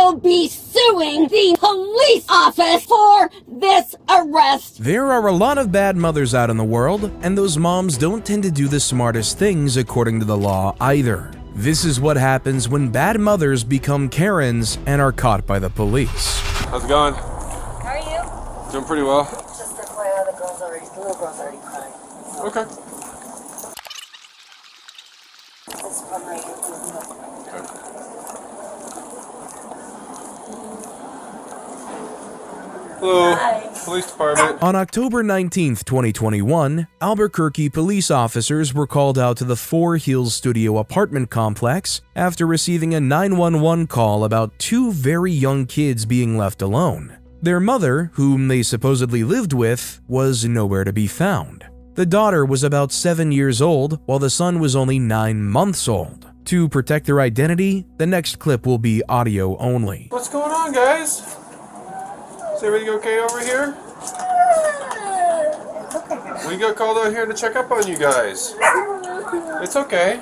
will be suing the police office for this arrest. There are a lot of bad mothers out in the world, and those moms don't tend to do the smartest things according to the law either. This is what happens when bad mothers become Karens and are caught by the police. How's it going? How are you? Doing pretty well. Just FYI, the little girl's already crying. Okay. This one right here. Hello, Hi. police department. On October 19th, 2021, Albuquerque police officers were called out to the Four Hills Studio apartment complex after receiving a 911 call about two very young kids being left alone. Their mother, whom they supposedly lived with, was nowhere to be found. The daughter was about 7 years old, while the son was only 9 months old. To protect their identity, the next clip will be audio only. What's going on, guys? Is everything okay over here? We got called out here to check up on you guys. It's okay.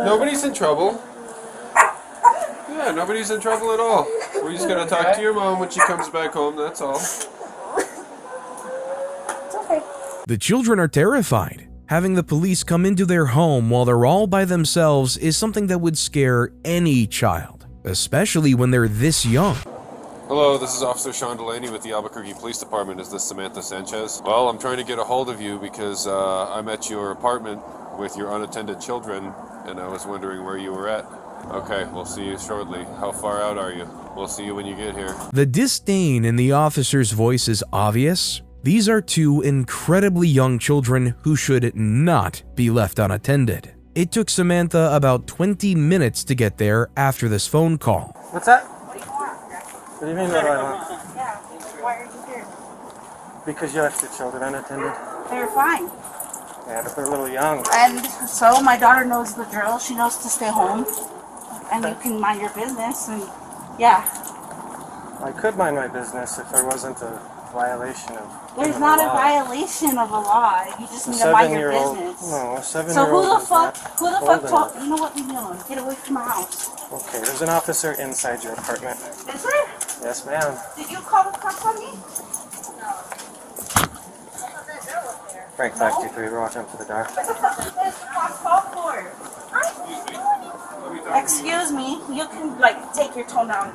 Nobody's in trouble. Yeah, nobody's in trouble at all. We're just gonna talk to your mom when she comes back home, that's all. It's okay. The children are terrified. Having the police come into their home while they're all by themselves is something that would scare any child, especially when they're this young. Hello, this is Officer Sean Delaney with the Albuquerque Police Department. Is this Samantha Sanchez? Well, I'm trying to get a hold of you because I'm at your apartment with your unattended children, and I was wondering where you were at. Okay, we'll see you shortly. How far out are you? We'll see you when you get here. The disdain in the officer's voice is obvious. These are two incredibly young children who should not be left unattended. It took Samantha about 20 minutes to get there after this phone call. What's that? What do you mean what do I want? Yeah. Why are you here? Because you left your children unattended? They're fine. Yeah, but they're a little young. And so my daughter knows the drill. She knows to stay home. And you can mind your business. And yeah. I could mind my business if there wasn't a violation of There's the not a law. violation of a law. You just A need to mind your 7-year-old. business. No, a So 7-year-old. who the is fuck not told old you know what you're doing? Get away from my house. enough. Okay, there's an officer inside your apartment. Is there? Yes, ma'am. Did you call the cops on me? Frank 523, we're watching for the door. What the fuck is this cops call for? Excuse me, you can take your tone down.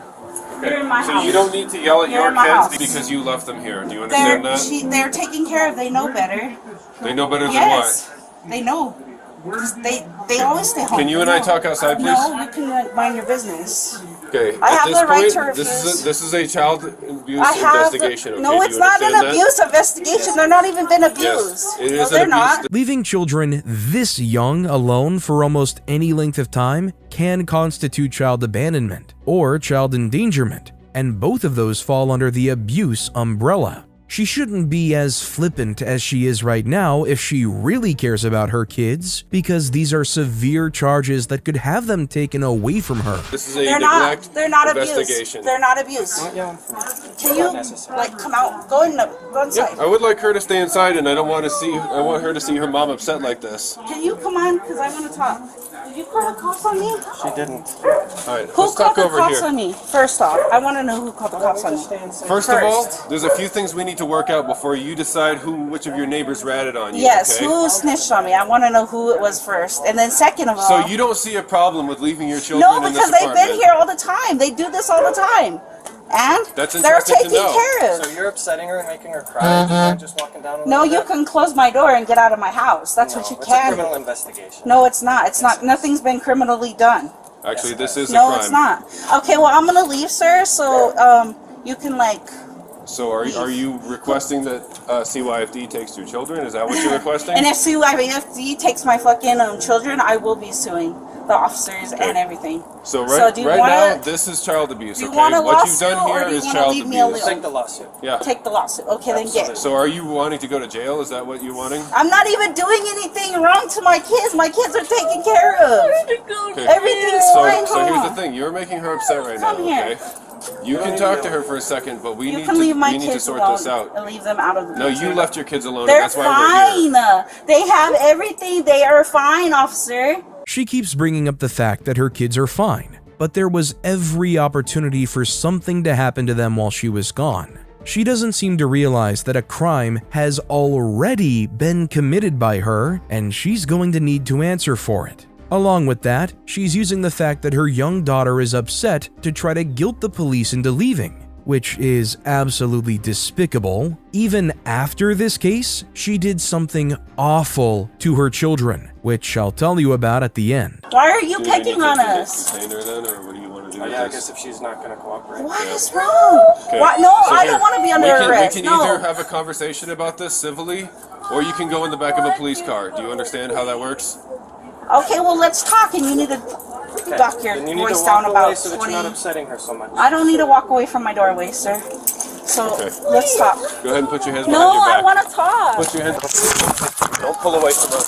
You're in my So house. you don't need to yell at You're your in my kids house. because you left them here. Do you understand that? They're taken care of. They know better. They know better than Yes, they know. 'Cause they always stay what? home. Can you and I talk outside, please? No, you can mind your business. Okay. I at have this the right point, to refuse. This is a child abuse I have investigation. Okay? no, Do it's you not an understand that? abuse investigation. They're not even been abused. Yes, it No, is they're an abuse. not. Leaving children this young alone for almost any length of time can constitute child abandonment or child endangerment, and both of those fall under the abuse umbrella. She shouldn't be as flippant as she is right now if she really cares about her kids, because these are severe charges that could have them taken away from her. This is a They're neglect not. They're not abused. investigation. They're not abused. Not yelling. Can you come out? Go inside. I would like her to stay inside, and I don't want to see. I want her to see her mom upset like this. Can you come on? Because I want to talk. Did you call the cops on me? She didn't. All right, Who let's called talk the over cops here. on me? First off, I want to know who called the cops on me. First of all, there's a few things we need to work out before you decide which of your neighbors ratted on you. Yes, okay? who snitched on me? I want to know who it was first. And then second of all... So you don't see a problem with leaving your children No, in because this they've apartment? been here all the time. They do this all the time. And That's they're interesting to taken know. care of. So you're upsetting her and making her cry? You're just walking down a No, little you bit? can close my door and get out of my house. That's what you It's a can criminal do. investigation. No, it's not. It's not. Nothing's been criminally done. Actually, this is a No, crime. it's not. Okay, well, I'm going to leave, sir, so you can, So are you requesting that CYFD takes your children? Is that what you're requesting? And if CYFD takes my fucking children, I will be suing the officers and everything. So do you right wanna- now, this is child abuse. Do you Okay, want a what you've lawsuit, done or here do you is wanna child leave me alone? abuse. Take the lawsuit. Yeah. Take the lawsuit. Okay, then get. So are you wanting to go to jail? Is that what you're wanting? I'm not even doing anything wrong to my kids. My kids are taken care of. Okay. Everything's fine, So here's huh? the thing. You're making her upset right Come now. here. Okay. You can talk to her for a second, but we You need can to leave my we need to kids sort alone this out. and leave them out of the No, picture. you left your kids alone, They're and that's why we're here. fine. They have everything. They are fine, officer. She keeps bringing up the fact that her kids are fine. but there was every opportunity for something to happen to them while she was gone. She doesn't seem to realize that a crime has already been committed by her, and she's going to need to answer for it. Along with that, she's using the fact that her young daughter is upset to try to guilt the police into leaving, which is absolutely despicable. Even after this case, she did something awful to her children, which I'll tell you about at the end. Why are you picking on us? Detain her then, or what do you want to do? Yeah, I guess if she's not gonna cooperate. What is wrong? Okay. What? No, So I here, don't want to be under arrest. We can No. either have a conversation about this civilly, or you can go in the back of a police car. Do you understand how that works? Okay, well, let's talk, and you need to duck your Then you need voice to down walk about away so that 20. you're not upsetting her so much. I don't need to walk away from my doorway, sir. So Okay. let's talk. Go ahead and put your hands No, behind your I back. want to talk. Put your hands. Don't pull away from us.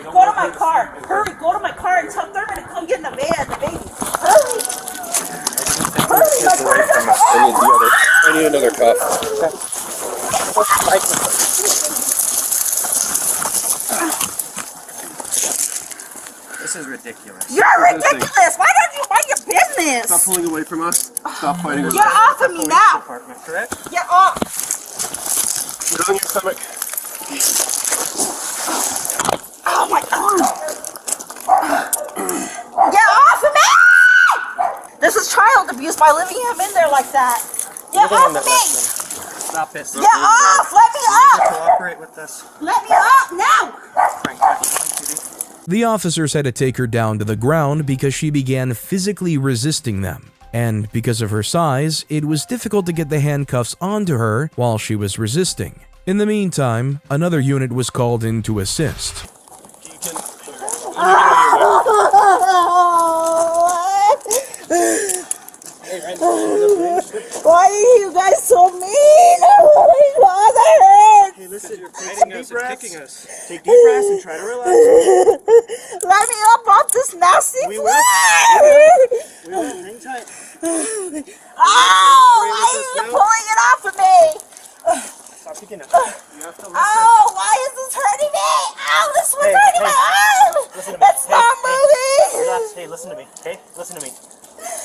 Go to my car. Hurry, go to my car and tell Thurman to come get in the van, the baby. Hurry. Hurry, my car's at the I need another cup. This is ridiculous. You're ridiculous. Why don't you mind your business? Stop pulling away from us. Stop fighting with Get us. off of me now. Department, correct? Get off. Get on your stomach. Oh my God. Get off of me. This is child abuse by leaving him in there like that. You're Get the one off that of me. left them. Stop it. Get off. Let me up. Cooperate with us. Let me up now. Frank, come on, Judy. The officers had to take her down to the ground because she began physically resisting them. And because of her size, it was difficult to get the handcuffs onto her while she was resisting. In the meantime, another unit was called in to assist. Why are you guys so mean? My father hurts. Hey, listen, you're kicking us and kicking us. Take deep breaths and try to relax. Let me up off this nasty We floor. will. We will. Hang tight. Oh, why are you pulling it off of me? Stop kicking us. You have to listen. Oh, why is this hurting me? Ow, this one's hurting my arm. Listen to me. It's not moving. Relax. Hey, listen to me. Okay, listen to me.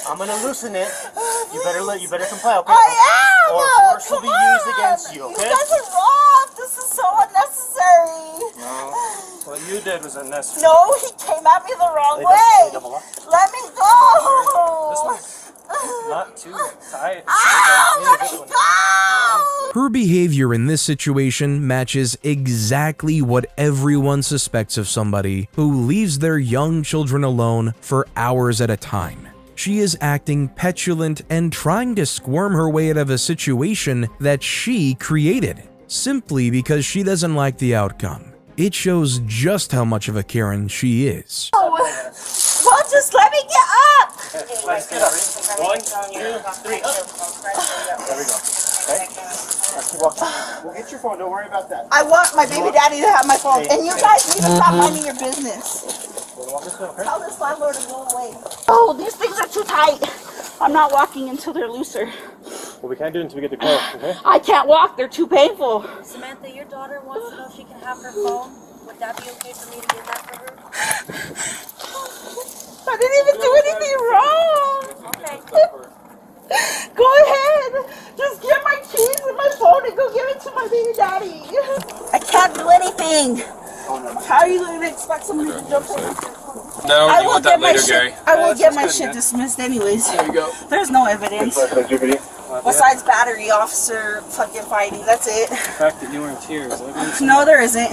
I'm gonna loosen it. You better comply, okay? I am. Or force will be Come used on. against you, okay? You guys are wrong. This is so unnecessary. No. What you did was unnecessary. No, he came at me the wrong Hey, way. double up. Let me go. This one. Not too tight. Ow, let This me one. go. Her behavior in this situation matches exactly what everyone suspects of somebody who leaves their young children alone for hours at a time. She is acting petulant and trying to squirm her way out of a situation that she created, simply because she doesn't like the outcome. It shows just how much of a Karen she is. Well, just let me get up. Let's get up. 1, 2, 3, up. There we go. Okay? Let's keep walking. We'll get your phone. Don't worry about that. I want my baby daddy to have my phone, and you guys need to stop minding your business. Walk this way, okay? Tell this landlord to go away. Oh, these things are too tight. I'm not walking until they're looser. Well, we can't do it until we get the call, okay? I can't walk. They're too painful. Samantha, your daughter wants to know if she can have her phone. Would that be okay for me to get that for her? I didn't even do anything wrong. Okay. Go ahead. Just get my keys and my phone and go give it to my baby daddy. I can't do anything. How are you going to expect somebody to jump in? No, I you will want get that my later, shit. Gary. I will get my shit dismissed anyways. There you go. There's no evidence besides battery officer fucking fighting. That's it. The fact that you were in tears. No, there isn't.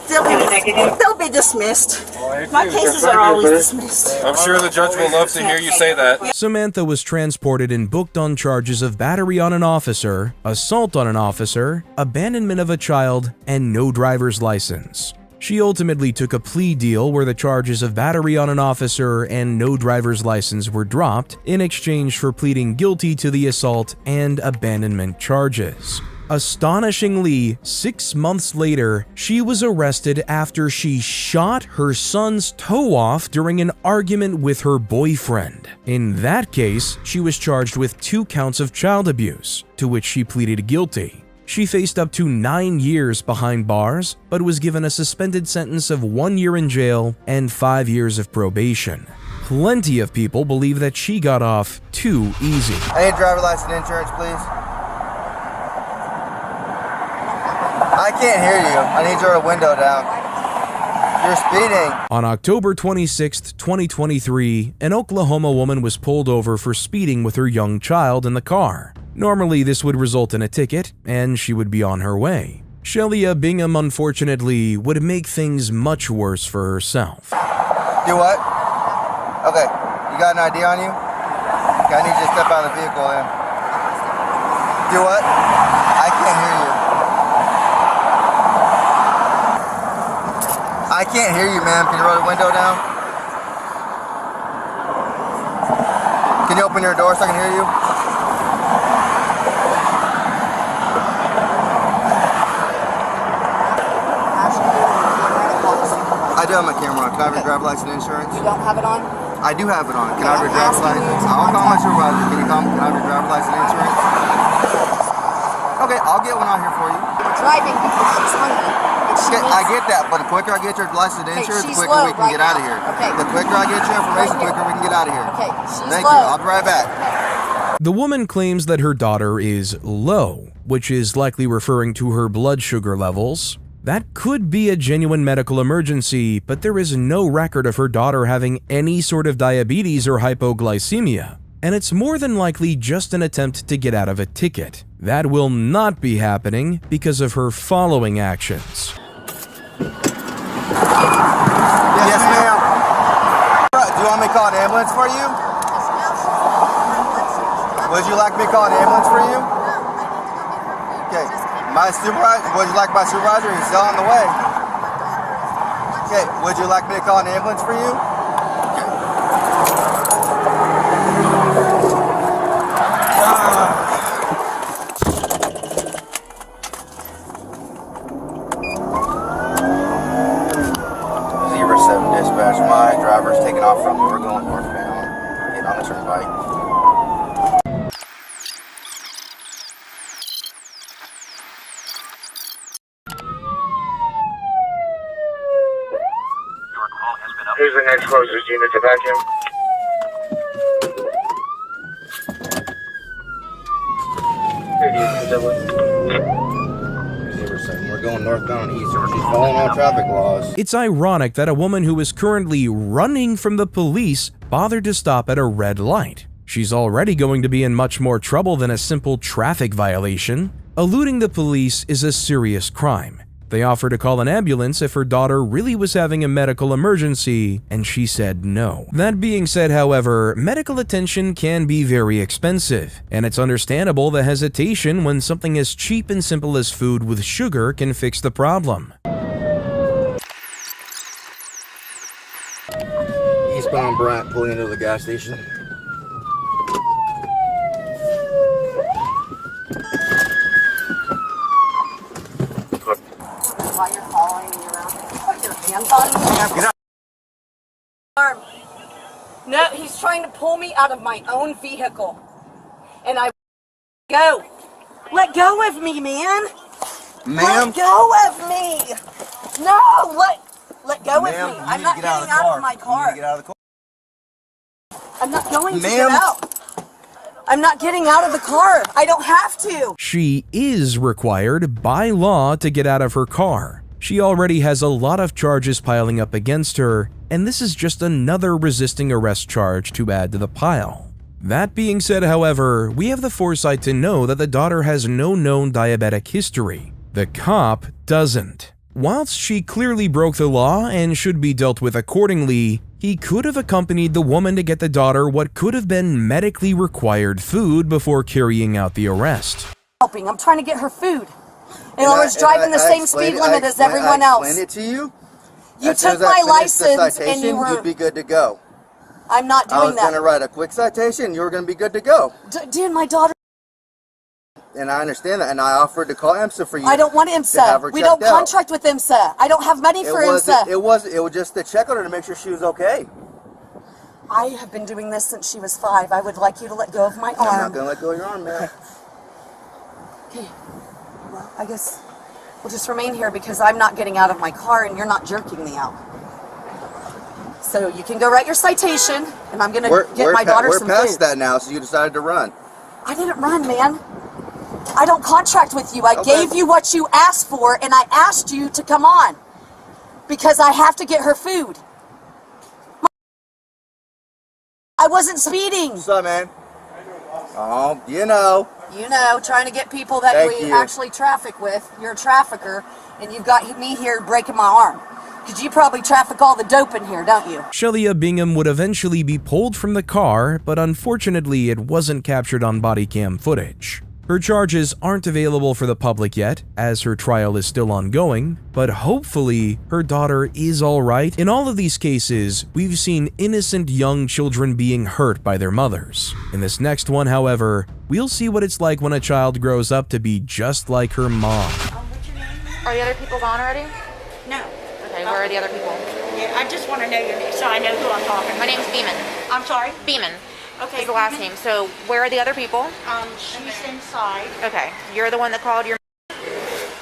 They'll be dismissed. My cases are always dismissed. I'm sure the judge will love to hear you say that. Samantha was transported and booked on charges of battery on an officer, assault on an officer, abandonment of a child, and no driver's license. She ultimately took a plea deal where the charges of battery on an officer and no driver's license were dropped in exchange for pleading guilty to the assault and abandonment charges. Astonishingly, 6 months later, she was arrested after she shot her son's toe off during an argument with her boyfriend. In that case, she was charged with 2 counts of child abuse, to which she pleaded guilty. She faced up to 9 years behind bars, but was given a suspended sentence of 1 year in jail and 5 years of probation. Plenty of people believe that she got off too easy. I need driver license and insurance, please. I can't hear you. I need your window down. You're speeding. On October 26, 2023, an Oklahoma woman was pulled over for speeding with her young child in the car. Normally, this would result in a ticket, and she would be on her way. Shelia Bingham, unfortunately, would make things much worse for herself. Do what? Okay, you got an ID on you? Okay, I need you to step out of the vehicle then. Do what? I can't hear you. I can't hear you, ma'am. Can you roll the window down? Can you open your door so I can hear you? I do have my camera on. Can I have your driver's license and insurance? You don't have it on? I do have it on. Can I have your driver's license? I'll call my supervisor. Can you come? Can I have your driver's license and insurance? Okay, I'll get one out here for you. We're driving because she's hungry. Okay, I get that, but the quicker I get your license and insurance, the quicker we can get out of here. Okay. The quicker I get your information, the quicker we can get out of here. Okay, she's Thank low. you. I'll be right back. The woman claims that her daughter is low, which is likely referring to her blood sugar levels. That could be a genuine medical emergency, but there is no record of her daughter having any sort of diabetes or hypoglycemia, and it's more than likely just an attempt to get out of a ticket. That will not be happening because of her following actions. Yes, ma'am. Do you want me to call an ambulance for you? Would you like me to call an ambulance for you? Okay. My supervisor, would you like my supervisor? He's still on the way. Okay, would you like me to call an ambulance for you? Zebra 7 dispatch, my driver's taking off from me. We're going northbound. Getting on the turnpike. Who's the next closest unit to vacuum? We're going northbound east. She's following all traffic laws. It's ironic that a woman who is currently running from the police bothered to stop at a red light. She's already going to be in much more trouble than a simple traffic violation. Eluding the police is a serious crime. They offered to call an ambulance if her daughter really was having a medical emergency, and she said no. That being said, however, medical attention can be very expensive, and it's understandable the hesitation when something as cheap and simple as food with sugar can fix the problem. Eastbound Bryant pulling into the gas station. While you're following me around, put your hands on me. Arm. No, he's trying to pull me out of my own vehicle. And I go. Let go of me, man. Ma'am? Let go of me. No, let go of me. I'm not getting out of my car. Get out of the car. I'm not going to Ma'am? get out. I'm not getting out of the car. I don't have to. She is required by law to get out of her car. She already has a lot of charges piling up against her, and this is just another resisting arrest charge to add to the pile. That being said, however, we have the foresight to know that the daughter has no known diabetic history. The cop doesn't. Whilst she clearly broke the law and should be dealt with accordingly, he could have accompanied the woman to get the daughter what could have been medically required food before carrying out the arrest. Helping. I'm trying to get her food. And I was driving the same speed limit as everyone else. I explained it to you. You As soon took as I my finished the license and you citation, were... You'd be good to go. I'm not I was doing going to that. write a quick citation. You were going to be good to go. Dude, my daughter... And I understand that. And I offered to call IMSA for you. I don't want to have IMSA. her We don't checked out. contract with IMSA. I don't have money for IMSA. It was just to check on her to make sure she was okay. I have been doing this since she was 5. I would like you to let go of my I'm not arm. going to let go of your arm, man. Okay. Well, I guess we'll just remain here because I'm not getting out of my car and you're not jerking me out. So you can go write your citation, and I'm gonna get my daughter some food. We're past that now, so you decided to run. I didn't run, man. I don't contract with you. I gave you what you asked for, and I asked you to come on because I have to get her food. I wasn't speeding. What's up, man? Oh, you know. You know, trying to get people that we actually traffic with. You're a trafficker, and you've got me here breaking my arm. Because you probably traffic all the dope in here, don't you? Shelia Bingham would eventually be pulled from the car, but unfortunately it wasn't captured on body cam footage. Her charges aren't available for the public yet, as her trial is still ongoing, but hopefully her daughter is alright. In all of these cases, we've seen innocent young children being hurt by their mothers. In this next one, however, we'll see what it's like when a child grows up to be just like her mom. Are the other people gone already? No. Okay, where are the other people? Yeah, I just want to know your name so I know who I'm talking to. My name's Beeman. I'm sorry? Beeman. Okay. Is the last name. So where are the other people? She's inside. Okay. You're the one that called your...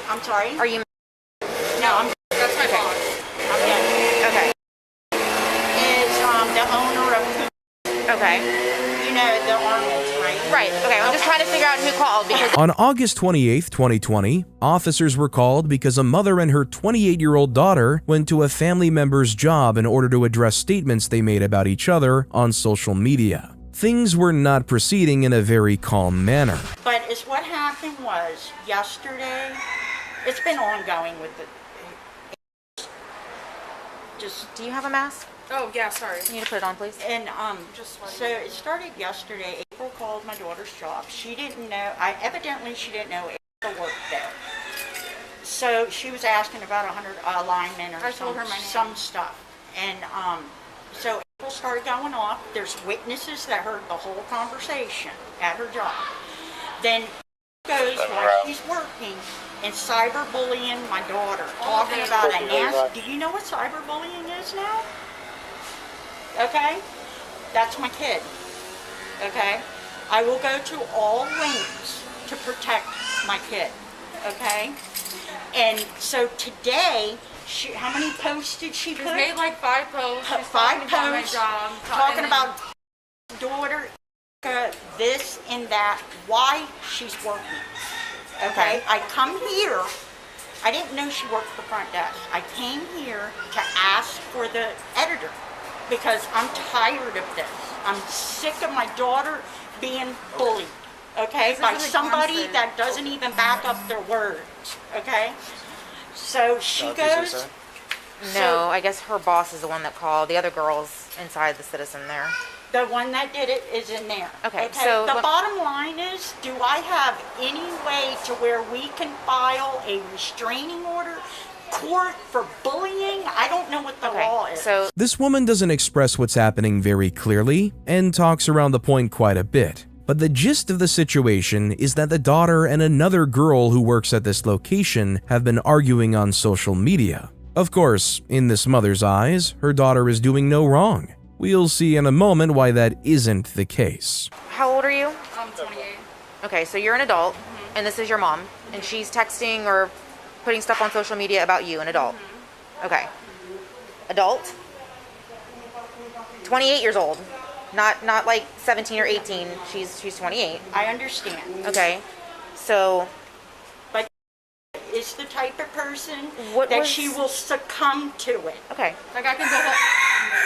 I'm sorry? Are you... No, that's my boss. Okay. Is the owner of... Okay. You know, the Arnold's, right? Right. Okay, I'm just trying to figure out who called because... On August 28, 2020, officers were called because a mother and her 28-year-old daughter went to a family member's job in order to address statements they made about each other on social media. Things were not proceeding in a very calm manner. But what happened was, yesterday, it's been ongoing with the... Just... Do you have a mask? Oh, yeah, sorry. You need to put it on, please. And so it started yesterday. April called my daughter's job. She didn't know, evidently she didn't know April worked there. So she was asking about 100 linemen or some stuff. And so April started going off. There's witnesses that heard the whole conversation at her job. Then goes while she's working and cyberbullying my daughter, talking about a nasty... Do you know what cyberbullying is now? Okay? That's my kid. Okay? I will go to all lengths to protect my kid. Okay? And so today, how many posts did she put? She's made like 5 posts. She's 5 talking about my posts. job. Talking about daughter, this and that, why she's working. Okay? I come here. I didn't know she worked the front desk. I came here to ask for the editor. Because I'm tired of this. I'm sick of my daughter being bullied, okay, by somebody that doesn't even back up their words, okay? So she goes... No, I guess her boss is the one that called. The other girl's inside the Citizen there. The one that did it is in there. Okay, so... The bottom line is, do I have any way to where we can file a restraining order? Court for bullying? I don't know what the law is. So this woman doesn't express what's happening very clearly and talks around the point quite a bit. But the gist of the situation is that the daughter and another girl who works at this location have been arguing on social media. Of course, in this mother's eyes, her daughter is doing no wrong. We'll see in a moment why that isn't the case. how old are you? I'm 28. Okay, so you're an adult, and this is your mom, and she's texting or putting stuff on social media about you, an adult. Okay. Adult. 28 years old. Not like 17 or 18. She's 28. I understand. Okay. So but is the type of person she will succumb to it. Okay. Like I can go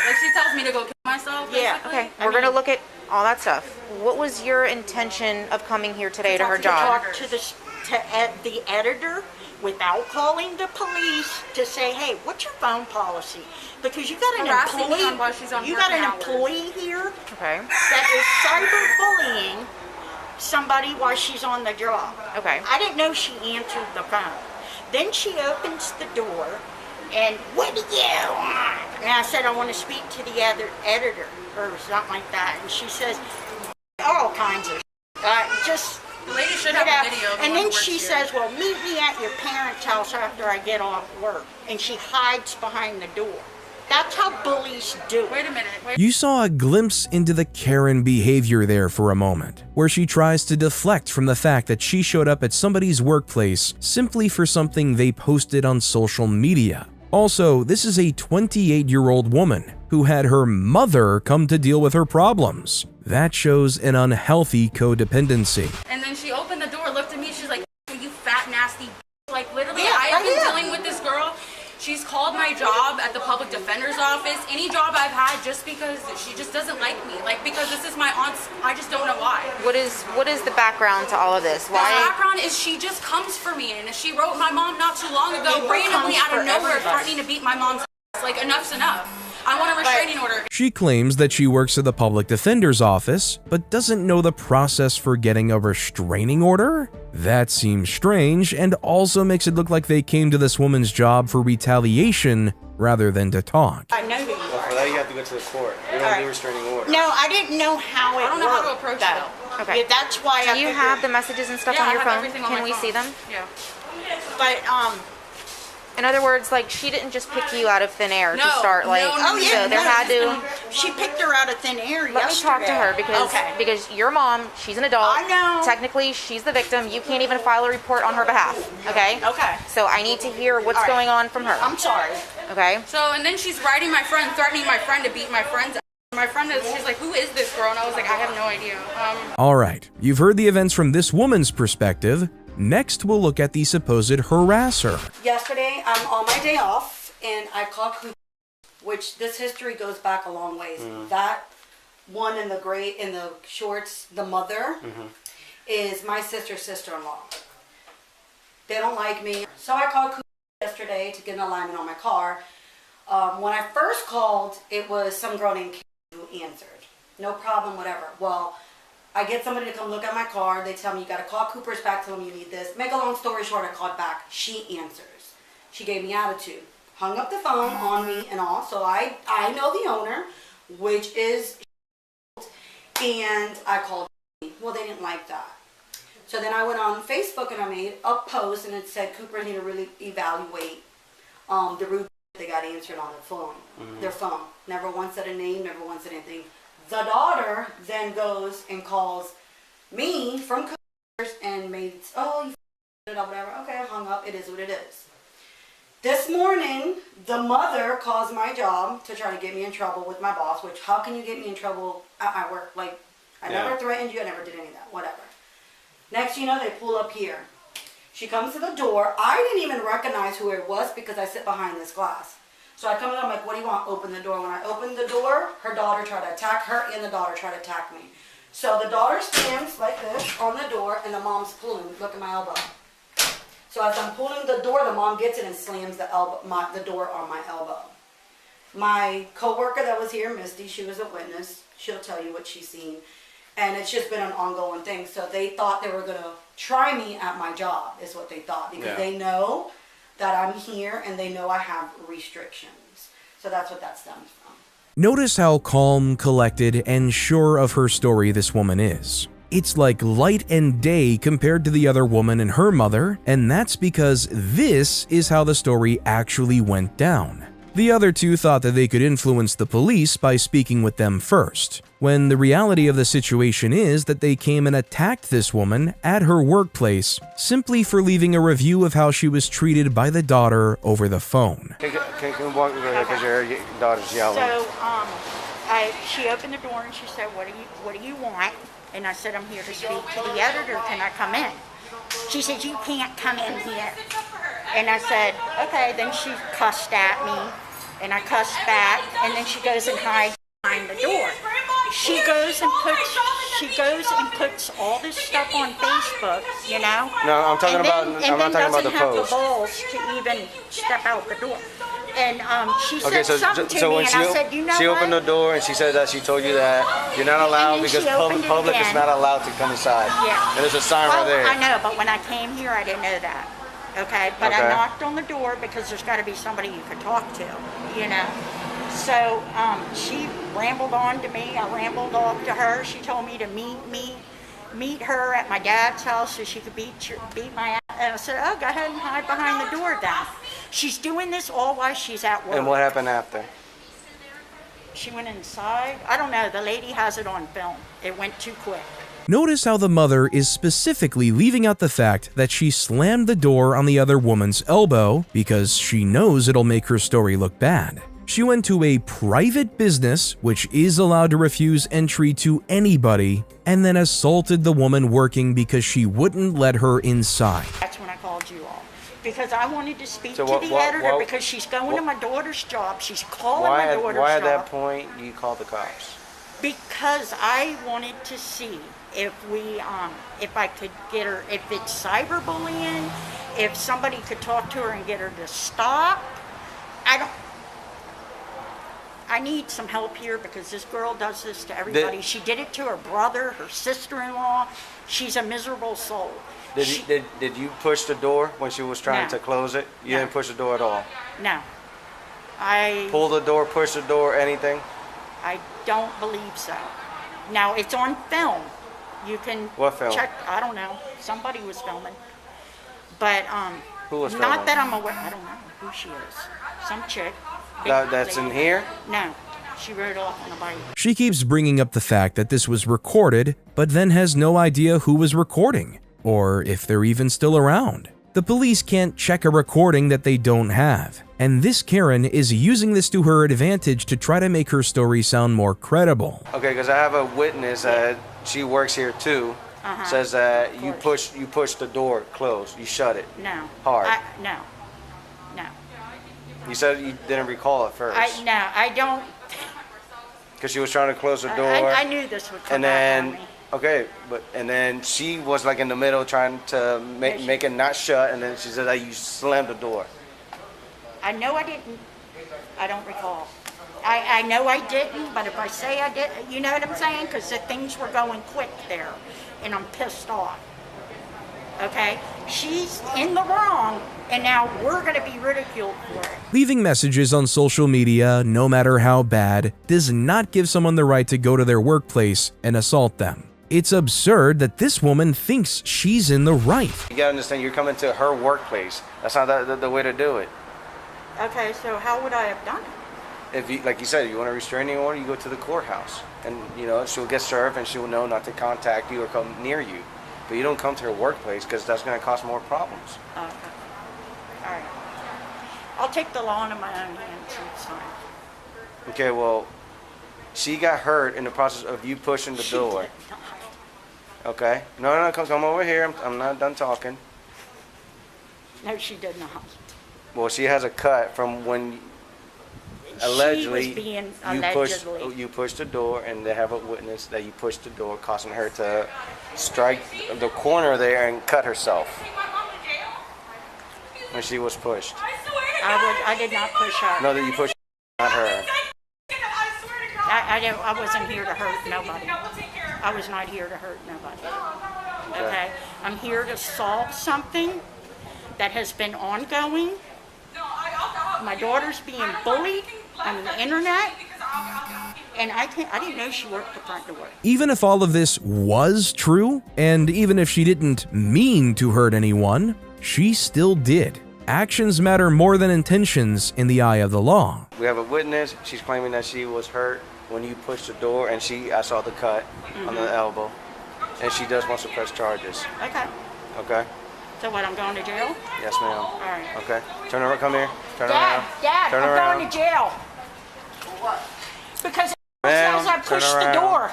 like she tells me to go kill myself, basically. Yeah. Okay. We're going to look at all that stuff. What was your intention of coming here today to her job? Talk to the editor without calling the police to say, hey, what's your phone policy? Because you got an employee here that is cyberbullying somebody while she's on the job. Okay. I didn't know she answered the phone. Then she opens the door and, what do you want? And I said, I want to speak to the editor or something like that. And she says, all kinds of just... The lady should have a video. And then she says, well, meet me at your parents' house after I get off work. And she hides behind the door. That's how bullies do it. Wait a minute. Wait. You saw a glimpse into the Karen behavior there for a moment, where she tries to deflect from the fact that she showed up at somebody's workplace simply for something they posted on social media. Also, this is a 28-year-old woman who had her mother come to deal with her problems. That shows an unhealthy codependency. And then she opened the door, looked at me, she's like, you fat, nasty. Like, literally, Yeah, I have been yeah. dealing with this girl. She's called my job at the public defender's office, any job I've had, just because she just doesn't like me. Like, because this is my aunt's, I just don't know why. What is the background to all of this? The Why? background is she just comes for me, and she wrote my mom not too long ago, People randomly comes out of for nowhere, everybody. threatening to beat my mom's ass. Like, enough's enough. I want a restraining order. She claims that she works at the public defender's office, but doesn't know the process for getting a restraining order? That seems strange, and also makes it look like they came to this woman's job for retaliation rather than to talk. I know who you Well, are. for that, you have to go to the court. We don't do restraining order. No, I didn't know how it I don't know how to worked, approach though. it. Okay. Yeah, that's why I Do you figured- have the messages and stuff Yeah, on your I have phone? everything on Can my we phone. see them? Yeah. But, In other words, like, she didn't just pick you out of thin air to No, start, like, no, no, oh yeah, so there no, had to. she picked her out of thin air Let me yesterday. talk to her because your mom, she's an adult. I know. Technically, she's the victim. You can't even file a report on her behalf. Okay. Okay. So I need to hear what's All right. going on from her. I'm sorry. Okay. So, and then she's writing my friend, threatening my friend to beat my friend's ass. My friend is, she's like, who is this girl? And I was like, I have no idea. Alright, you've heard the events from this woman's perspective. Next, we'll look at the supposed harasser. Yesterday, I'm on my day off, and I called Cooper, which this history goes back a long ways. That one in the gray, in the shorts, the mother, is my sister's sister-in-law. They don't like me. So I called Cooper yesterday to get an alignment on my car. When I first called, it was some girl named Kate who answered. No problem, whatever. Well, I get somebody to come look at my car. They tell me, you got to call Cooper's back, tell them you need this. Make a long story short, I called back. She answers. She gave me attitude. Hung up the phone on me and all. So I know the owner, which is, and I called. Well, they didn't like that. So then I went on Facebook and I made a post and it said Cooper need to really evaluate the rude they got answered on the phone, their phone. Never once said a name, never once said anything. The daughter then goes and calls me from Cooper's and made, oh, you it up, whatever. Okay, I hung up. It is what it is. This morning, the mother calls my job to try to get me in trouble with my boss, which how can you get me in trouble at my work? Like, I never threatened you, I never did any of that, whatever. Next thing you know, they pull up here. She comes to the door. I didn't even recognize who it was because I sit behind this glass. So I come in, I'm like, what do you want? Open the door. When I opened the door, her daughter tried to attack her and the daughter tried to attack me. So the daughter stands like this on the door and the mom's pulling. Look at my elbow. So as I'm pulling the door, the mom gets it and slams the door on my elbow. My coworker that was here, Misty, she was a witness. She'll tell you what she's seen. And it's just been an ongoing thing. So they thought they were going to try me at my job, is what they thought. Because they know that I'm here and they know I have restrictions. So that's what that stems from. Notice how calm, collected, and sure of her story this woman is. It's like light and day compared to the other woman and her mother, and that's because this is how the story actually went down. The other two thought that they could influence the police by speaking with them first, when the reality of the situation is that they came and attacked this woman at her workplace simply for leaving a review of how she was treated by the daughter over the phone. Can we walk over there because your daughter's yelling? So, she opened the door and she said, what do you want? And I said, I'm here to speak to the editor. Can I come in? She said, you can't come in here. And I said, okay. Then she cussed at me, and I cussed back, and then she goes and hides behind the door. She goes and puts all this stuff on Facebook, you know? No, I'm talking about. I'm not talking about the And then doesn't have the post. balls to even step out the door. And she Okay, said something to me, when and I said, you know she what? opened the door and she said that she told you that you're not allowed And then because she opened it public is again. not allowed to come inside. Yeah. And there's a sign Well, right there. I know, but when I came here, I didn't know that. Okay, but I Okay. knocked on the door because there's got to be somebody you could talk to, you know. So she rambled on to me. I rambled off to her. She told me to meet her at my dad's house so she could beat my ass. And I said, oh, go ahead and hide behind the door then. She's doing this all while she's at work. And what happened after? She went inside. I don't know. The lady has it on film. It went too quick. Notice how the mother is specifically leaving out the fact that she slammed the door on the other woman's elbow because she knows it'll make her story look bad. She went to a private business, which is allowed to refuse entry to anybody, and then assaulted the woman working because she wouldn't let her inside. That's when I called you all. Because I wanted to speak So to what- the what- editor what- because she's going to my daughter's job. She's calling Why my at, daughter's why job. at that point you called the cops? Because I wanted to see if if I could get her, if it's cyberbullying, if somebody could talk to her and get her to stop. I need some help here because this girl does this to everybody. She did it to her brother, her sister-in-law. She's a miserable soul. Did you push the door when she was trying No. to close it? You No. didn't push the door at all? No. I Pull the door, push the door, anything? I don't believe so. Now, it's on film. You can What film? check. I don't know. Somebody was filming. But Who was not filming? that I'm aware. I don't know who she is. Some chick. Big That's in lady. here? No. She rode off on a bike. She keeps bringing up the fact that this was recorded, but then has no idea who was recording, or if they're even still around. The police can't check a recording that they don't have, and this Karen is using this to her advantage to try to make her story sound more credible. Okay, because I have a witness that she works here too. Says that you push the door closed. You shut it. No. Hard. No. No. You said you didn't recall at first. I don't. Because she was trying to close the door. I knew this would come and back on then me. okay, and then she was like in the middle trying to make it not shut, and then she said that you slammed the door. I know I didn't. I don't recall. I know I didn't, but if I say I did, you know what I'm saying? Because the things were going quick there, and I'm pissed off. Okay? She's in the wrong, and now we're going to be ridiculed for it. Leaving messages on social media, no matter how bad, does not give someone the right to go to their workplace and assault them. It's absurd that this woman thinks she's in the right. You gotta understand, you're coming to her workplace. That's not the way to do it. Okay, so how would I have done it? If you, like you said, you want a restraining order, you go to the courthourse, and she'll get served, and she'll know not to contact you or come near you. But you don't come to her workplace because that's going to cause more problems. Okay. All right. I'll take the law into my own hands next time. Okay, well, she got hurt in the process of you pushing the door. She did not. Okay? No, come over here. I'm not done talking. No, she did not. Well, she has a cut from when allegedly She was being you pushed the door, and they have a witness that you pushed the door, causing her to strike the corner there and cut herself when she was pushed. I did not push her. No, that you pushed, not her. I wasn't here to hurt nobody. I was not here to hurt nobody. Okay? I'm here to solve something that has been ongoing. My daughter's being bullied on the internet, and I didn't know she worked the front door. Even if all of this was true, and even if she didn't mean to hurt anyone, she still did. Actions matter more than intentions in the eye of the law. We have a witness. She's claiming that she was hurt when you pushed the door, and I saw the cut on the elbow, and she does want to press charges. Okay. Okay? So what, I'm going to jail? Yes, ma'am. All right. Okay. Turn around. Come here. Turn Dad, around. Dad, Turn I'm around. going to jail. Because it Ma'am, says I turn pushed the around. door.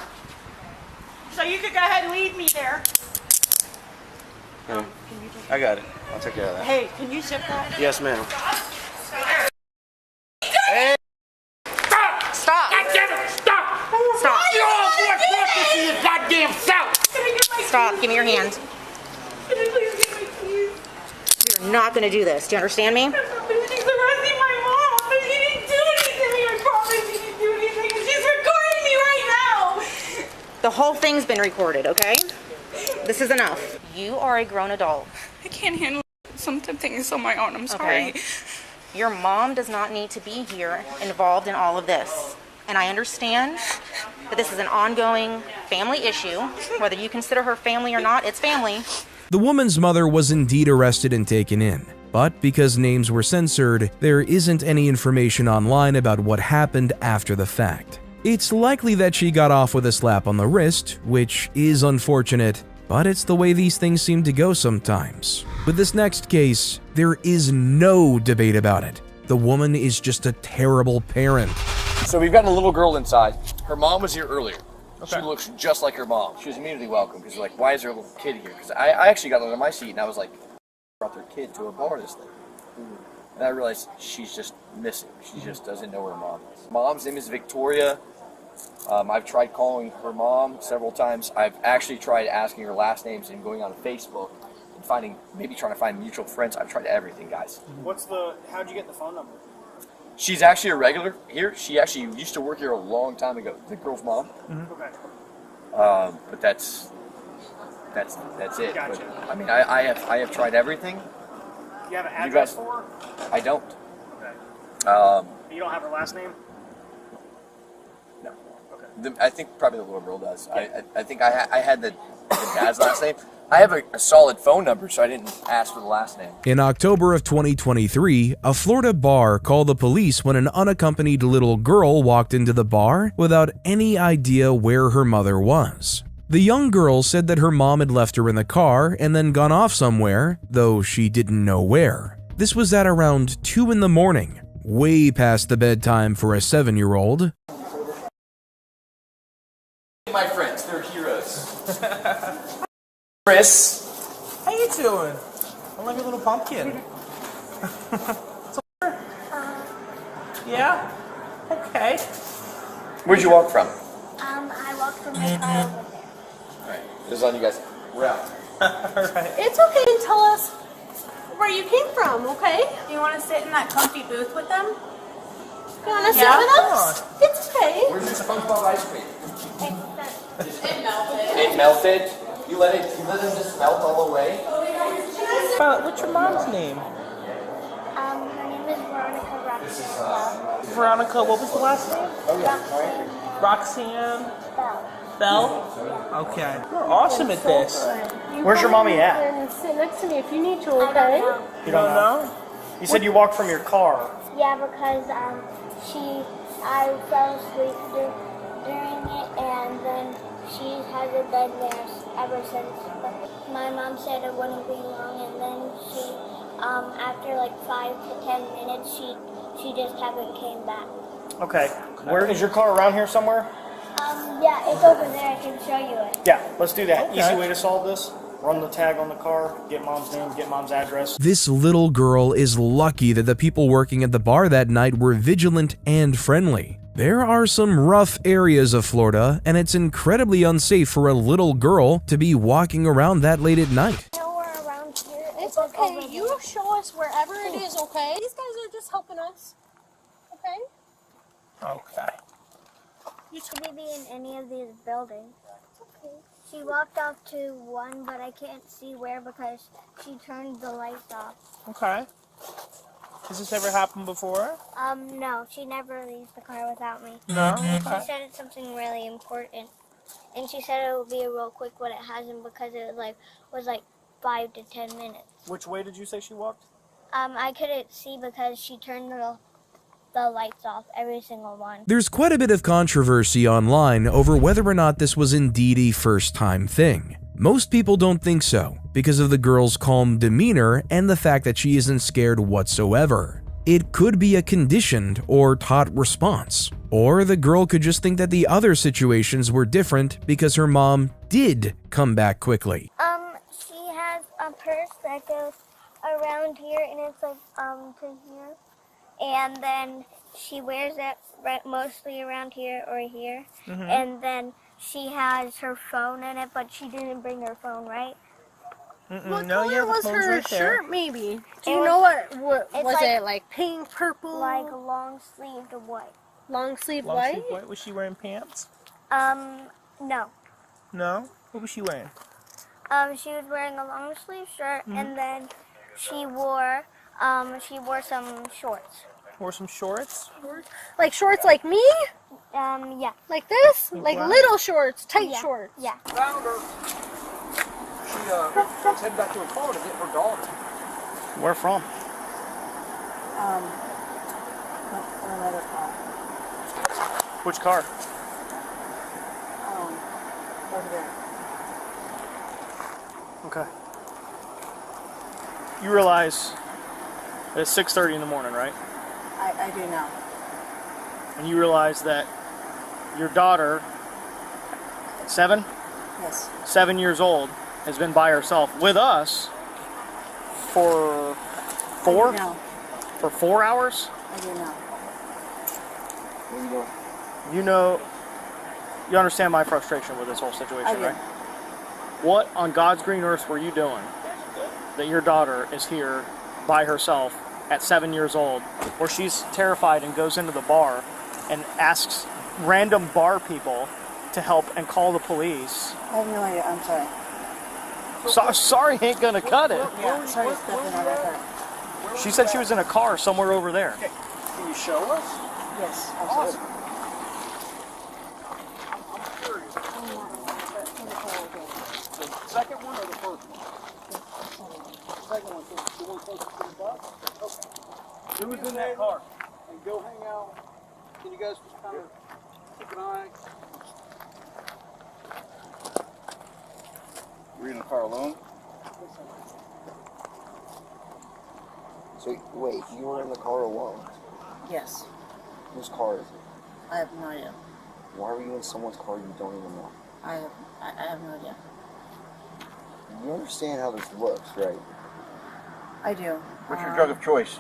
So you could go ahead and leave me there. Yeah. I got it. I'll take care of that. Hey, can you zip that? Yes, ma'am. Stop! Stop! You all brought this to your goddamn self! Stop! Give me your hand. You're not gonna do this. Do you understand me? The whole thing's been recorded, okay? This is enough. You are a grown adult. I can't handle some things on my own. I'm sorry. Okay. Your mom does not need to be here involved in all of this. And I understand that this is an ongoing family issue. Whether you consider her family or not, it's family. The woman's mother was indeed arrested and taken in, But because names were censored, there isn't any information online about what happened after the fact. It's likely that she got off with a slap on the wrist, which is unfortunate, but it's the way these things seem to go sometimes. With this next case, there is no debate about it. The woman is just a terrible parent. So we've got a little girl inside. Her mom was here earlier. Okay. She looks just like her mom. She was immediately welcome because like, why is there a little kid here? Because I actually got under my seat and I was like, brought their kid to a bar this thing. And I realized she's just missing. She just doesn't know her mom is. Mom's name is Victoria. I've tried calling her mom several times. I've actually tried asking her last names and going on Facebook and maybe trying to find mutual friends. I've tried everything, guys. How'd you get the phone number? She's actually a regular here. She actually used to work here a long time ago. The girl's mom. Okay. But that's it. Gotcha. But, I mean, I have tried everything. You have an address for her? I don't. Okay. You don't have her last name? No. Okay. I think probably the little girl does. Yeah. I think I had the dad's last name. I have a solid phone number, so I didn't ask for the last name. In October of 2023, a Florida bar called the police when an unaccompanied little girl walked into the bar without any idea where her mother was. The young girl said that her mom had left her in the car and then gone off somewhere, though she didn't know where. This was at around 2 in the morning, way past the bedtime for a 7-year-old. My friends, they're heroes. Chris. How you doing? I love your little pumpkin. Yeah? Okay. Where'd you walk from? I walked from my car over there. Alright, this is on you guys. We're out. Alright. It's okay to tell us where you came from, okay? Do you want to sit in that comfy booth with them? You want to sit with us? It's okay. Where's your SpongeBob ice cream? It melted. It melted? You let it just melt all the way? What's your mom's name? Her name is Veronica Roxanne. Veronica, what was the last name? Roxanne? Bell? Okay. You're awesome at this. Where's your mommy at? Sit next to me if you need to, okay? You don't know? You said you walked from your car. Yeah, because I fell asleep during it, and then she hasn't been there ever since. But my mom said it wouldn't be long, and then she, after like 5 to 10 minutes, she just haven't came back. Okay. Where is your car around here somewhere? Yeah, it's over there. I can show you it. Yeah, let's do that. Okay. Easy way to solve this. Run the tag on the car, get mom's name, get mom's address. This little girl is lucky that the people working at the bar that night were vigilant and friendly. There are some rough areas of Florida, and it's incredibly unsafe for a little girl to be walking around that late at night. Nowhere around here. It's okay. You show us wherever it is, okay? These guys are just helping us. Okay? Okay. You should be in any of these buildings. Okay. She walked off to one, but I can't see where because she turned the lights off. Okay. Has this ever happened before? No, she never leaves the car without me. No? She Okay. said it's something really important. And she said it would be a real quick, but it hasn't because it was like 5 to 10 minutes. Which way did you say she walked? I couldn't see because she turned the lights off, every single one. There's quite a bit of controversy online over whether or not this was indeed a first-time thing. Most people don't think so, because of the girl's calm demeanor and the fact that she isn't scared whatsoever. It could be a conditioned or taught response. Or the girl could just think that the other situations were different because her mom did come back quickly. She has a purse that goes around here, and it's like, to here. And then she wears it mostly around here or here. Mm-hmm. And then she has her phone in it, but she didn't bring her phone, right? What No, color yeah, the was phone's her right there. shirt, maybe? Do you know what was it, like pink, purple? Like long-sleeved white. Long-sleeved Long white? sleeve white? Was she wearing pants? No. No? What was she wearing? She was wearing a long-sleeve shirt, and then she wore some shorts. Wore some shorts? Like shorts like me? Yeah. Like this? Like Like what? little shorts, tight Yeah. shorts. Yeah. Found her. She's heading back to her car to get her daughter. Where from? Another car. Which car? Over there. Okay. You realize that it's 6:30 in the morning, right? I do now. And you realize that your daughter, 7? Yes. 7 years old, has been by herself with us for 4? No. For 4 hours? I do now. You understand my frustration with this whole situation, I do. right? What on God's green earth were you doing that your daughter is here by herself at 7 years old, where she's terrified and goes into the bar and asks random bar people to help and call the police? I have no idea. I'm sorry. Sorry ain't gonna cut it. Yeah, sorry, it's definitely not that hard. She said she was in a car somewhere over there. Can you show us? Yes, absolutely. The second one or the first one? The second one, the one closest to the bus? Okay. Who was in that car? And go hang out. Can you guys just kind of keep an eye? Were you in the car alone? So, wait, you were in the car alone? Yes. Whose car is it? I have no idea. Why were you in someone's car you don't even know? I have no idea. You understand how this looks, right? I do. What's your drug of choice?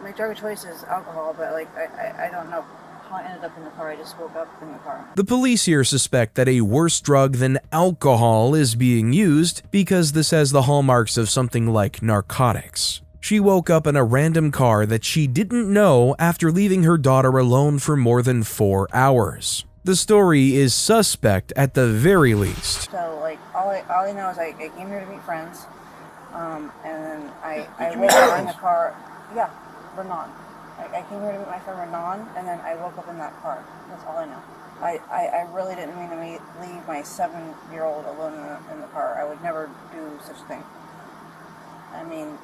My drug of choice is alcohol, but like I don't know how I ended up in the car. I just woke up in the car. The police here suspect that a worse drug than alcohol is being used because this has the hallmarks of something like narcotics. She woke up in a random car that she didn't know after leaving her daughter alone for more than 4 hours. The story is suspect at the very least. So like all I know is I came here to meet friends, and then I woke up in the car. Yeah, Renan. I came here to meet my friend Renan, and then I woke up in that car. That's all I know. I really didn't mean to leave my 7-year-old alone in the car. I would never do such a thing. I mean,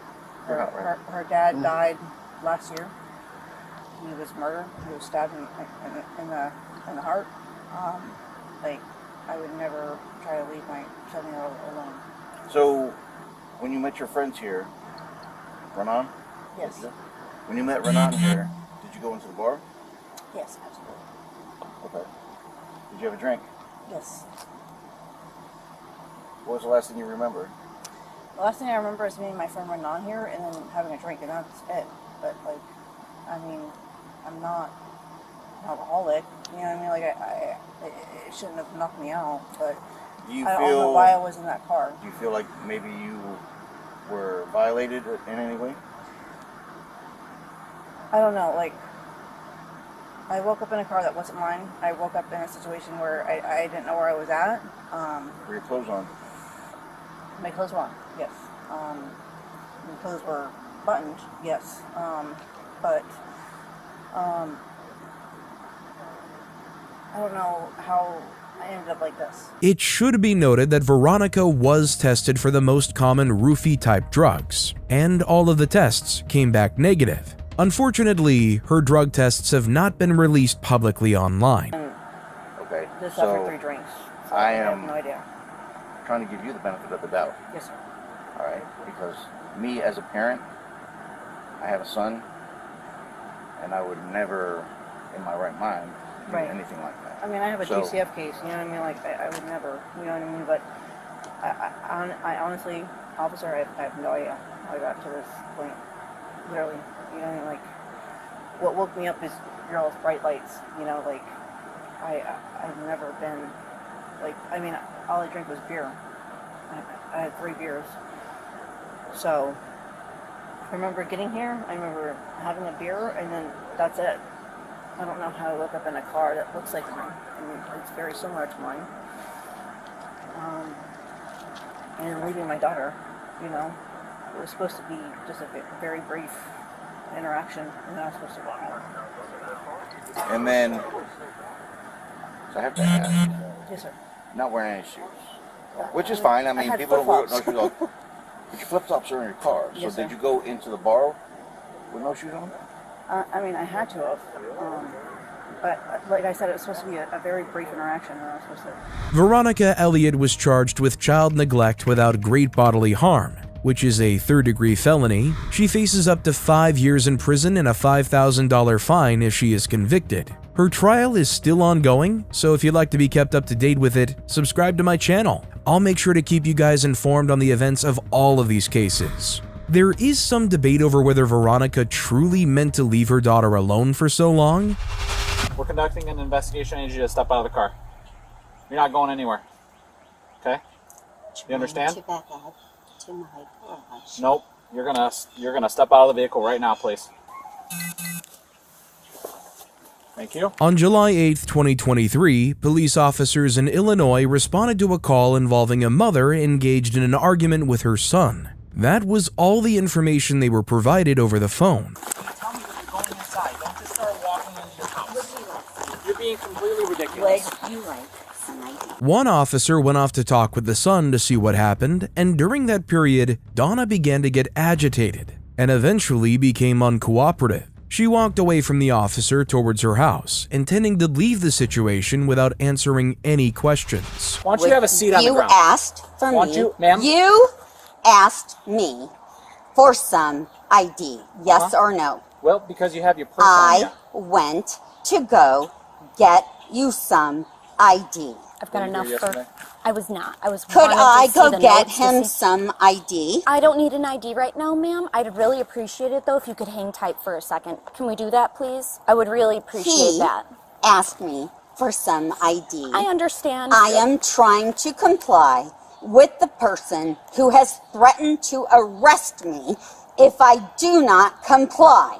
her dad died last year. He was murdered. He was stabbed in the heart. Like, I would never try to leave my 7-year-old alone. So, when you met your friends here, Renan? Yes. When you met Renan here, did you go into the bar? Yes, absolutely. Okay. Did you have a drink? Yes. What was the last thing you remember? The last thing I remember is meeting my friend Renan here and then having a drink, and that's it. But, like, I mean, I'm not an alcoholic. You know what I mean? Like, it shouldn't have knocked me out, but I don't know why I was in that car. Do you feel like maybe you were violated in any way? I don't know, like, I woke up in a car that wasn't mine. I woke up in a situation where I didn't know where I was at. Were your clothes on? My clothes were on, yes. My clothes were buttoned, yes. But I don't know how I ended up like this. It should be noted that Veronica was tested for the most common roofie-type drugs, and all of the tests came back negative. Unfortunately, her drug tests have not been released publicly online. Okay, Just so after 3 drinks. So I have am no idea. trying to give you the benefit of the doubt. Yes, sir. All right, because me as a parent, I have a son, and I would never, in my right mind, do anything like that. I mean, I have a GCF case, you know what I mean? Like, I would never, you know what I mean? But I honestly, officer, I have no idea how I got to this point. Literally, you know what I mean? Like, what woke me up is y'all's bright lights, you know? Like, I've never been, like, I mean, all I drank was beer. I had 3 beers. So, I remember getting here, I remember having a beer, and then that's it. I don't know how I woke up in a car that looks like mine. I mean, it's very similar to mine. And leaving my daughter, you know, it was supposed to be just a very brief interaction, and then I was supposed to walk out. And then, so I have to ask, Yes, sir. not wearing any shoes, which is fine. I mean, had people don't wear no flip-flops. shoes. But your flip-flops are in your car. So Yes, did sir. you go into the bar With no shoes on? I mean, I had to have. But like I said, it was supposed to be a very brief interaction, and I was supposed to. Veronica Elliott was charged with child neglect without great bodily harm, which is a third-degree felony. She faces up to 5 years in prison and a $5,000 fine if she is convicted. Her trial is still ongoing, so if you'd like to be kept up to date with it, subscribe to my channel. I'll make sure to keep you guys informed on the events of all of these cases. There is some debate over whether Veronica truly meant to leave her daughter alone for so long. We're conducting an investigation. I need you to step out of the car. You're not going anywhere. Okay? You understand? To back up to my garage. Nope. You're gonna step out of the vehicle right now, please. Thank you. On July 8, 2023, police officers in Illinois responded to a call involving a mother engaged in an argument with her son. That was all the information they were provided over the phone. Tell me that you're going inside. Don't just start walking into your house. You're being completely ridiculous. Would you like some ID? One officer went off to talk with the son to see what happened, and during that period, Donna began to get agitated and eventually became uncooperative. She walked away from the officer towards her house, intending to leave the situation without answering any questions. Why don't you have a seat on the ground? You asked for Why me. don't you, ma'am? You asked me for some ID. Yes or no? Well, because you have your purse on you. I went to go get you some ID. I've got enough for. I was not. I was. Could wanting to I see go the get notes to him see- some ID? I don't need an ID right now, ma'am. I'd really appreciate it though if you could hang tight for a second. Can we do that, please? I would really appreciate He that. asked me for some ID. I understand. I am trying to comply with the person who has threatened to arrest me if I do not comply.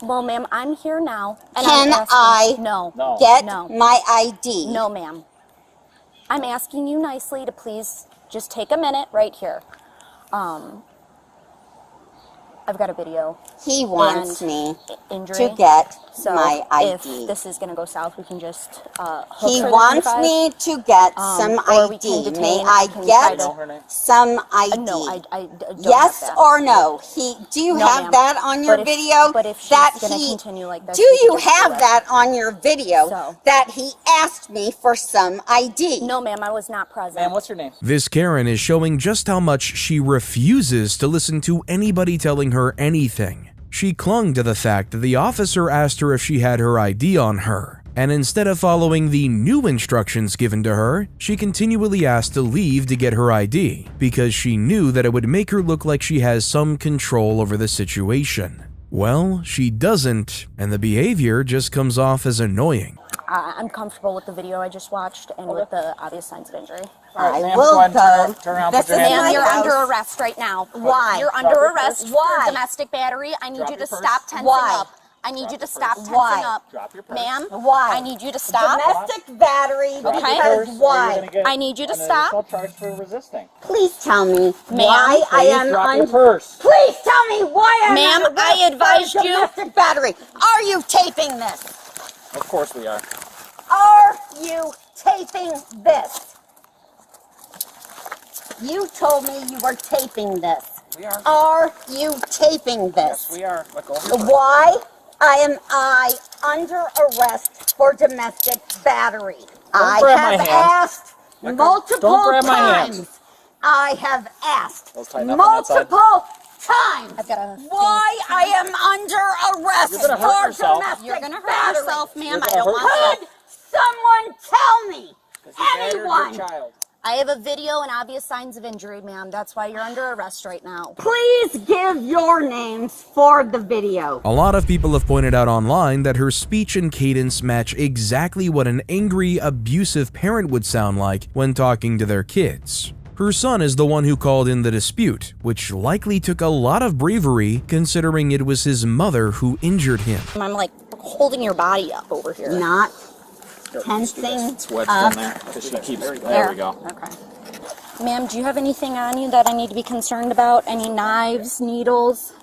Well, ma'am, I'm here now. And Can I'm asking, I no, get no. my ID? No, ma'am. I'm asking you nicely to please just take a minute right here. I've got a video. He wants and me injury. to get So my ID. if this is going to go south, we can just hook He for the wants 95. me to get some or we can ID. detain, May I I can get try to- some ID? No, I don't yes have that. or no? Do you No, have ma'am. that on your But if- video? but if she's that gonna he, continue like this, do we can you just do have it. that on your video So. that he asked me for some ID? No, ma'am, I was not present. Ma'am, what's your name? This Karen is showing just how much she refuses to listen to anybody telling her anything. She clung to the fact that the officer asked her if she had her ID on her, and instead of following the new instructions given to her, she continually asked to leave to get her ID, because she knew that it would make her look like she has some control over the situation. Well, she doesn't, and the behavior just comes off as annoying. I'm comfortable with the video I just watched and with the obvious signs of injury. All right, I ma'am, will go ahead and go. turn around, This put your is hands my on You're your house. under arrest right now. Why? You're Drop under your arrest purse. for Why? domestic battery. I need Drop you to your purse. stop tensing Why? up. I need you to stop tensing Why? up. Drop your purse. Ma'am, Why? I need you to stop. Domestic battery. Okay. Because why? I need you to An stop. additional charge for resisting. Please tell me Ma'am, why I Please am drop your under. purse. Please tell me why I'm Ma'am, under I arrest for advised you- domestic battery. Are you taping this? Of course we are. Are you taping this? You told me you were taping this. We are. Are you taping this? Yes, we are. Let go of your purse. Why am I under arrest for domestic battery? I grab my have hand. asked Let go. multiple Don't grab my hand. times. I have asked Those tighten up on that side. multiple times I've got a why I am under arrest You're gonna hurt for yourself. domestic You're gonna hurt battery. yourself, ma'am. You're I gonna don't hurt want Could that. someone tell me? Because you battered Anyone? your child. I have a video and obvious signs of injury, ma'am. That's why you're under arrest right now. Please give your names for the video. A lot of people have pointed out online that her speech and cadence match exactly what an angry, abusive parent would sound like when talking to their kids. Her son is the one who called in the dispute, which likely took a lot of bravery considering it was his mother who injured him. I'm like holding your body up over here. Not tensing It's wedged up. in there because she keeps. There There. we go. Okay. Ma'am, do you have anything on you that I need to be concerned about? Any knives, needles?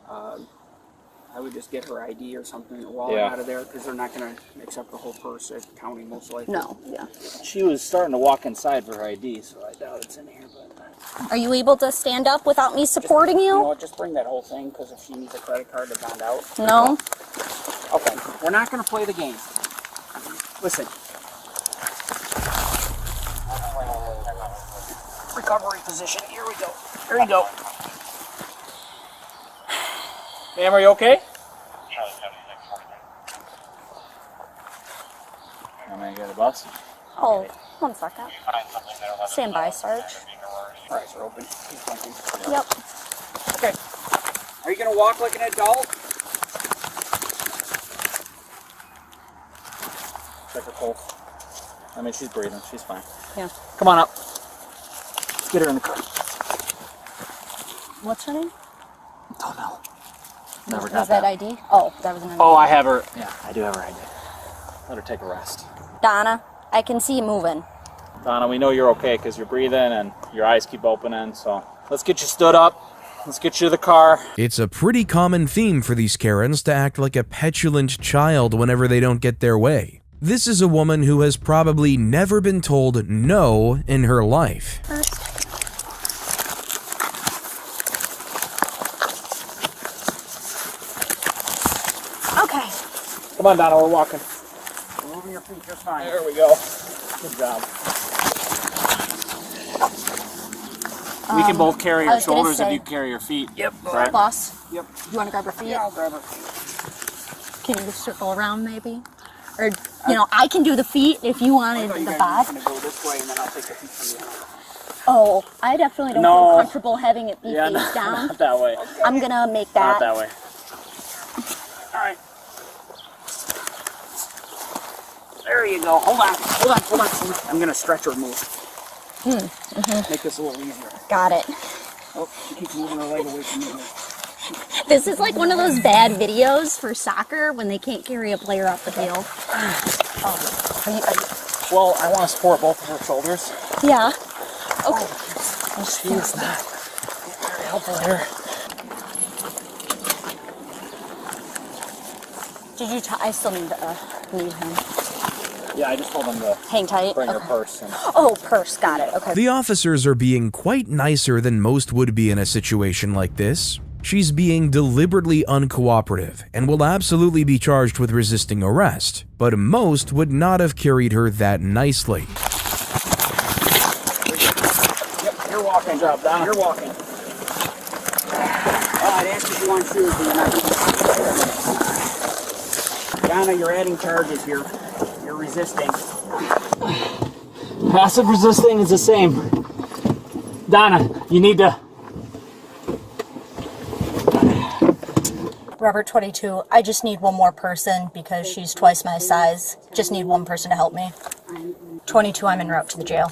I would just get her ID or something while Yeah. I'm out of there because they're not going to accept the whole purse at county most likely. No. Yeah. She was starting to walk inside for her ID, so I doubt it's in here. But Are you able to stand up without me supporting You know you? what, just bring that whole thing, because if she needs a credit card to find out. No? Okay, we're not going to play the game. Listen. Recovery position. Here we go. Here we go. Ma'am, are you okay? I'm gonna get a bus. Oh, 1 second. Stand by, Sarge. All right, so we're open. Keep thinking. Yep. Okay. Are you going to walk like an adult? Check her pulse. I mean, she's breathing. She's fine. Yeah. Come on up. Let's get her in the car. What's her name? Don't know. Never Was got that that. ID? Oh, that was an ID. Oh, I have her. Yeah, I do have her ID. Let her take a rest. Donna, I can see you moving. Donna, we know you're okay because you're breathing and your eyes keep opening. So let's get you stood up. Let's get you to the car. It's a pretty common theme for these Karens to act like a petulant child whenever they don't get their way. This is a woman who has probably never been told no in her life. Okay. Come on, Donna, we're walking. We're moving your feet just fine. There we go. Good job. We can both carry I your was gonna shoulders if say- you carry your feet. Yep. Right? Boss, Yep. you want to grab her feet? Yeah, I'll grab her feet. Can you just circle around maybe? Or, you know, I can do the feet if you wanted You the guys bob. are going to go this way, and then I'll take the feet for you. Oh, I definitely don't No. feel comfortable having it be Yeah, face down. not that way. I'm gonna make Not that. that way. All right. There you go. Hold on. I'm going to stretch her move. Make this a little easier. Got it. Oh, she keeps moving her leg away from me here. This is like one of those bad videos for soccer when they can't carry a player off the field. Well, I want to support both of her shoulders. Yeah. Okay. She's not very helpful here. Did you? I still need him. Yeah, I just told them to Hang tight. bring her Okay. purse. And Oh, purse. Got it. Okay. The officers are being quite nicer than most would be in a situation like this. She's being deliberately uncooperative and will absolutely be charged with resisting arrest, but most would not have carried her that nicely. Yep, you're walking. Good job, Donna. You're walking. I'd ask if you want shoes, but you're not. Donna, you're adding charges here. You're resisting. passive resisting is the same. Donna, you need to. Robert 22, I just need one more person because she's twice my size. Just need one person to help me. 22, I'm en route to the jail.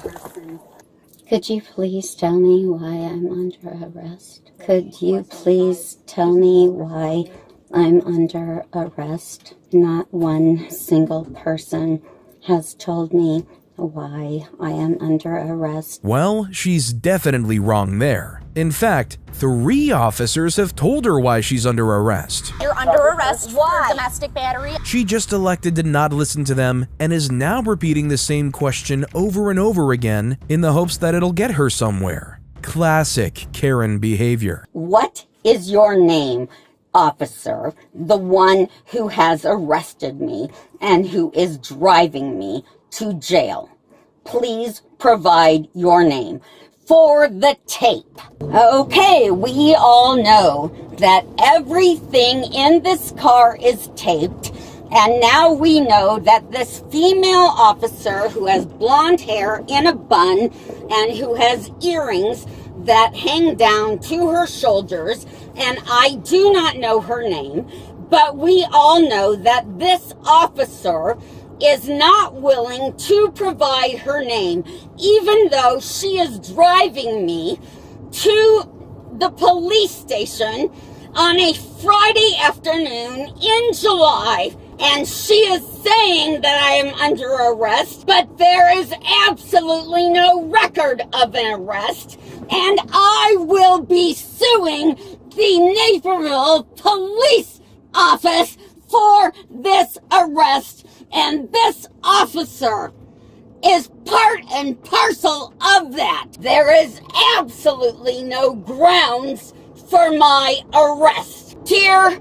Could you please tell me why I'm under arrest? Could you please tell me why I'm under arrest? Not one single person has told me why I am under arrest. Well, she's definitely wrong there. In fact, 3 officers have told her why she's under arrest. You're under arrest for domestic battery. She just elected to not listen to them and is now repeating the same question over and over again in the hopes that it'll get her somewhere. Classic Karen behavior. What is your name, officer? The one who has arrested me and who is driving me to jail. Please provide your name for the tape. Okay, we all know that everything in this car is taped, and now we know that this female officer who has blonde hair in a bun and who has earrings that hang down to her shoulders, and I do not know her name, but we all know that this officer is not willing to provide her name, even though she is driving me to the police station on a Friday afternoon in July, and she is saying that I am under arrest, but there is absolutely no record of an arrest, and I will be suing the Naperville Police Office for this arrest. And this officer is part and parcel of that. There is absolutely no grounds for my arrest. Dear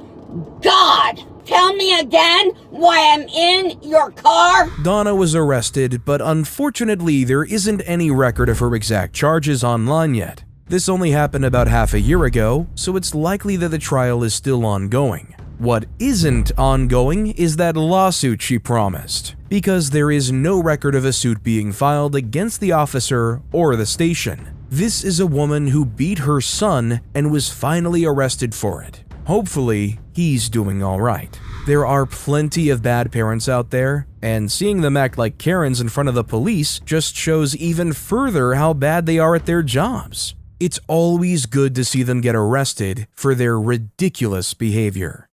God, tell me again why I'm in your car? Donna was arrested, but unfortunately there isn't any record of her exact charges online yet. This only happened about half a year ago, so it's likely that the trial is still ongoing. What isn't ongoing is that lawsuit she promised, because there is no record of a suit being filed against the officer or the station. This is a woman who beat her son and was finally arrested for it. Hopefully, he's doing alright. There are plenty of bad parents out there, and seeing them act like Karens in front of the police just shows even further how bad they are at their jobs. It's always good to see them get arrested for their ridiculous behavior.